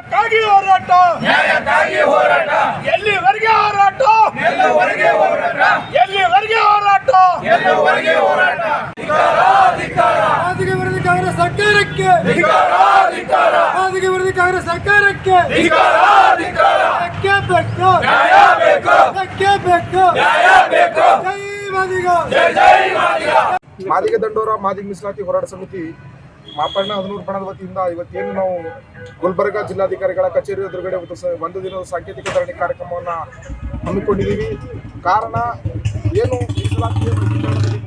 ನ್ಯಾಯಕ್ಕಾಗಿ ಹೋರಾಟ, ನ್ಯಾಯಕ್ಕಾಗಿ ಹೋರಾಟ, ಎಲ್ಲಿವರೆಗೆ ಹೋರಾಟ, ಎಲ್ಲವರೆಗೆ ಹೋರಾಟ, ಎಲ್ಲಿವರೆಗೆ ಹೋರಾಟ, ಎಲ್ಲವರೆಗೆ ಹೋರಾಟ. ಧಿಕ್ಕಾರ, ಧಿಕ್ಕಾರ, ಮಾದಿಗ ವಿರೋಧಿ ಕಾಂಗ್ರೆಸ್ ಸರ್ಕಾರಕ್ಕೆ, ಧಿಕ್ಕಾರ, ಧಿಕ್ಕಾರ, ಮಾದಿಗ ವಿರೋಧಿ ಕಾಂಗ್ರೆಸ್ ಸರ್ಕಾರಕ್ಕೆ ಧಿಕ್ಕಾರ, ಧಿಕ್ಕಾರ. ಧಕ್ಕೆ ಬೇಕು, ನ್ಯಾಯ ಬೇಕು, ಧಕ್ಕೆ ಬೇಕು, ನ್ಯಾಯ ಬೇಕು. ಜೈ ಮಾದಿಗ, ಜೈ ಜೈ ಮಾದಿಗ. ಮಾದಿಗ ದಂಡೋರ ಮಾದಿಗ ಮೀಸಲಾತಿ ಹೋರಾಟ ಸಮಿತಿ ಮಾಪಣ್ಣ 11 ಬಣದ ವತಿಯಿಂದ ಇವತ್ತೇನು ನಾವು ಗುಲ್ಬರ್ಗ ಜಿಲ್ಲಾಧಿಕಾರಿಗಳ ಕಚೇರಿ ಎದುರುಗಡೆ ಒಂದು ದಿನದ ಸಾಂಕೇತಿಕ ಧರಣಿ ಕಾರ್ಯಕ್ರಮವನ್ನು ಹಮ್ಮಿಕೊಂಡಿದ್ದೀವಿ. ಕಾರಣ ಏನು, ಮೀಸಲಾತಿಯನ್ನು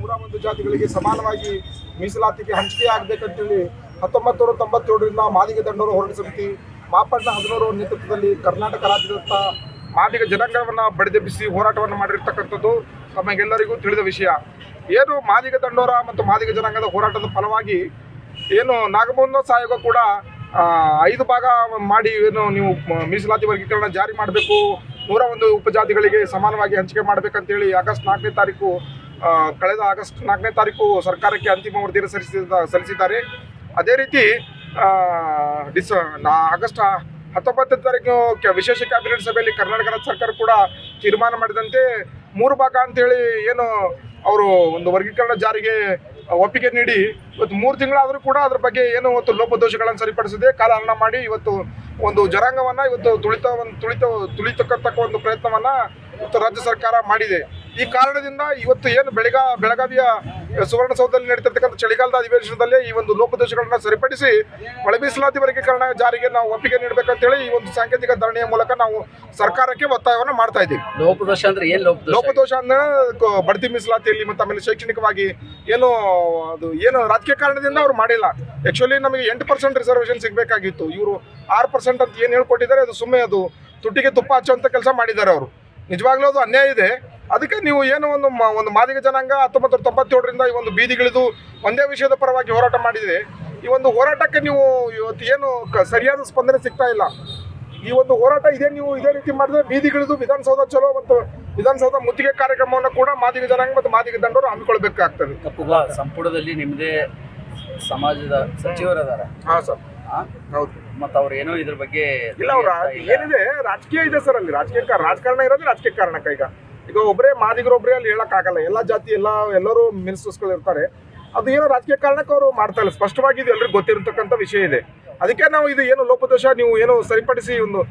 101 ಜಾತಿಗಳಿಗೆ ಸಮಾನವಾಗಿ ಮೀಸಲಾತಿಗೆ ಹಂಚಿಕೆ ಆಗಬೇಕಂತೇಳಿ 1997ರಿಂದ ಮಾದಿಗ ದಂಡೋರ ಹೋರಾಟ ಸಮಿತಿ ಮಾಪಣ್ಣ 11 ನೇತೃತ್ವದಲ್ಲಿ ಕರ್ನಾಟಕ ರಾಜ್ಯದತ್ತ ಮಾದಿಗ ಜನಾಂಗವನ್ನು ಬಡಿದೆಬ್ಬಿಸಿ ಹೋರಾಟವನ್ನು ಮಾಡಿರ್ತಕ್ಕಂಥದ್ದು ತಮಗೆಲ್ಲರಿಗೂ ತಿಳಿದ ವಿಷಯ. ಏನು ಮಾದಿಗ ದಂಡೋರ ಮತ್ತು ಮಾದಿಗ ಜನಾಂಗದ ಹೋರಾಟದ ಫಲವಾಗಿ ಏನು ನಾಗಮೋಹನ್ ಆಯೋಗ ಕೂಡ 5 ಭಾಗ ಮಾಡಿ ಏನು ನೀವು ಮೀಸಲಾತಿ ವರ್ಗೀಕರಣ ಜಾರಿ ಮಾಡಬೇಕು, 101 ಉಪಜಾತಿಗಳಿಗೆ ಸಮಾನವಾಗಿ ಹಂಚಿಕೆ ಮಾಡಬೇಕಂತೇಳಿ ಆಗಸ್ಟ್ 4ನೇ ತಾರೀಕು ಕಳೆದ ಆಗಸ್ಟ್ 4ನೇ ತಾರೀಕು ಸರ್ಕಾರಕ್ಕೆ ಅಂತಿಮ ವರದಿಯನ್ನು ಸಲ್ಲಿಸಿದ್ದಾರೆ. ಅದೇ ರೀತಿ ಆಗಸ್ಟ್ 19ನೇ ತಾರೀಕು ವಿಶೇಷ ಕ್ಯಾಬಿನೆಟ್ ಸಭೆಯಲ್ಲಿ ಕರ್ನಾಟಕ ರಾಜ್ಯ ಸರ್ಕಾರ ಕೂಡ ತೀರ್ಮಾನ ಮಾಡಿದಂತೆ 3 ಭಾಗ ಅಂತೇಳಿ ಏನು ಅವರು ಒಂದು ವರ್ಗೀಕರಣ ಜಾರಿಗೆ ಒಪ್ಪಿಗೆ ನೀಡಿ ಇವತ್ತು 3 ತಿಂಗಳಾದರೂ ಕೂಡ ಅದ್ರ ಬಗ್ಗೆ ಏನು ಇವತ್ತು ಲೋಪದೋಷಗಳನ್ನು ಸರಿಪಡಿಸದೆ ಕಾಲಹರಣ ಮಾಡಿ ಇವತ್ತು ಒಂದು ಜನಾಂಗವನ್ನು ಇವತ್ತು ತುಳಿತಕ್ಕಂಥ ಒಂದು ಪ್ರಯತ್ನವನ್ನು ಇವತ್ತು ರಾಜ್ಯ ಸರ್ಕಾರ ಮಾಡಿದೆ. ಈ ಕಾರಣದಿಂದ ಇವತ್ತು ಏನು ಬೆಳಗಾವಿಯ ಸುವರ್ಣಸೌಧದಲ್ಲಿ ನಡೀತಿರ್ತಕ್ಕಂಥ ಚಳಿಗಾಲದ ಅಧಿವೇಶನದಲ್ಲಿ ಈ ಒಂದು ಲೋಪದೋಷಗಳನ್ನು ಸರಿಪಡಿಸಿ ಒಳ ಮೀಸಲಾತಿ ವರ್ಗೀಕರಣ ಜಾರಿಗೆ ನಾವು ಒಪ್ಪಿಗೆ ನೀಡಬೇಕಂತೇಳಿ ಈ ಒಂದು ಸಾಂಕೇತಿಕ ಧರಣಿಯ ಮೂಲಕ ನಾವು ಸರ್ಕಾರಕ್ಕೆ ಒತ್ತಾಯವನ್ನು ಮಾಡ್ತಾ ಇದ್ದೀವಿ. ಲೋಪದೋಷ ಅಂದ್ರೆ ಏನು? ಲೋಪದೋಷ ಅಂದ್ರೆ ಬಡ್ತಿ ಮೀಸಲಾತಿಯಲ್ಲಿ ಮತ್ತು ಆಮೇಲೆ ಶೈಕ್ಷಣಿಕವಾಗಿ ಏನು ಅದು ಏನು ರಾಜಕೀಯ ಕಾರಣದಿಂದ ಅವ್ರು ಮಾಡಿಲ್ಲ. ಆ್ಯಕ್ಚುಲಿ ನಮಗೆ 8% ರಿಸರ್ವೇಷನ್ ಸಿಗಬೇಕಾಗಿತ್ತು, ಇವರು 6% ಅಂತ ಏನು ಹೇಳ್ಕೊಟ್ಟಿದ್ದಾರೆ. ಅದು ಸುಮ್ಮನೆ ಅದು ತುಟ್ಟಿಗೆ ತುಪ್ಪ ಹಚ್ಚುವಂಥ ಕೆಲಸ ಮಾಡಿದ್ದಾರೆ ಅವರು. ನಿಜವಾಗ್ಲೂ ಅದು ಅನ್ಯಾಯ ಇದೆ. ಅದಕ್ಕೆ ನೀವು ಏನು ಒಂದು ಮಾದಿಗ ಜನಾಂಗ 1997ರಿಂದ ಈ ಒಂದು ಬೀದಿಗಿಳಿದು ಒಂದೇ ವಿಷಯದ ಪರವಾಗಿ ಹೋರಾಟ ಮಾಡಿದೆ. ಈ ಒಂದು ಹೋರಾಟಕ್ಕೆ ನೀವು ಇವತ್ತು ಏನು ಸರಿಯಾದ ಸ್ಪಂದನೆ ಸಿಗ್ತಾ ಇಲ್ಲ. ಈ ಒಂದು ಹೋರಾಟ ನೀವು ಇದೇ ರೀತಿ ಮಾಡಿದ್ರೆ ಬೀದಿಗಿಳಿದು ವಿಧಾನಸೌಧ ಚಲೋ ಮತ್ತು ವಿಧಾನಸೌಧ ಮುತ್ತಿಗೆ ಕಾರ್ಯಕ್ರಮವನ್ನು ಕೂಡ ಮಾದಿಗ ಜನಾಂಗ ಮತ್ತು ಮಾದಿಗ ದಂಡೋರು ಹಮ್ಮಿಕೊಳ್ಬೇಕಾಗ್ತದೆ. ಸಂಪುಟದಲ್ಲಿ ನಿಮ್ಮದೇ ಸಮಾಜದ ಸಚಿವರದಾರ? ಹಾಂ ಸರ್, ಹೌದು. ಮತ್ತು ಅವ್ರು ಏನೋ ಇದ್ರ ಬಗ್ಗೆ ಇಲ್ಲ, ಅವ್ರ ಏನಿದೆ ರಾಜಕೀಯ ಇದೆ ಸರ್. ಅಲ್ಲಿ ರಾಜಕಾರಣ ಇರೋದು ರಾಜಕೀಯ ಕಾರಣಕ್ಕೆ. ಈಗ ಒಬ್ಬರೇ ಮಾದಿಗರೊಬ್ಬರೇ ಅಲ್ಲಿ ಹೇಳೋಕ್ಕಾಗಲ್ಲ. ಎಲ್ಲ ಜಾತಿ ಎಲ್ಲರೂ ಮಿನಿಸ್ಟರ್ಸ್ಗಳು ಇರ್ತಾರೆ. ಅದು ಏನೋ ರಾಜಕೀಯ ಕಾರಣಕ್ಕೆ ಅವರು ಮಾಡ್ತಾ ಇಲ್ಲ. ಸ್ಪಷ್ಟವಾಗಿ ಇದು ಎಲ್ರಿಗೂ ಗೊತ್ತಿರತಕ್ಕಂಥ ವಿಷಯ ಇದೆ. ಅದಕ್ಕೆ ನಾವು ಇದು ಏನು ಲೋಪದೋಷ ನೀವು ಏನು ಸರಿಪಡಿಸಿ ಒಂದು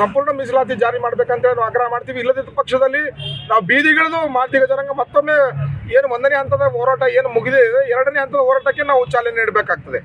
ಸಂಪೂರ್ಣ ಮೀಸಲಾತಿ ಜಾರಿ ಮಾಡ್ಬೇಕಂತ ನಾವು ಆಗ್ರಹ ಮಾಡ್ತೀವಿ. ಇಲ್ಲದಿದ್ದ ಪಕ್ಷದಲ್ಲಿ ನಾವು ಬೀದಿಗಿಳಿದು ಮಾದಿಗ ಜನಾಂಗ ಮತ್ತೊಮ್ಮೆ ಏನು 1ನೇ ಹಂತದ ಹೋರಾಟ ಏನು ಮುಗಿದಿದೆ, 2ನೇ ಹಂತದ ಹೋರಾಟಕ್ಕೆ ನಾವು ಚಾಲನೆ ನೀಡಬೇಕಾಗ್ತದೆ.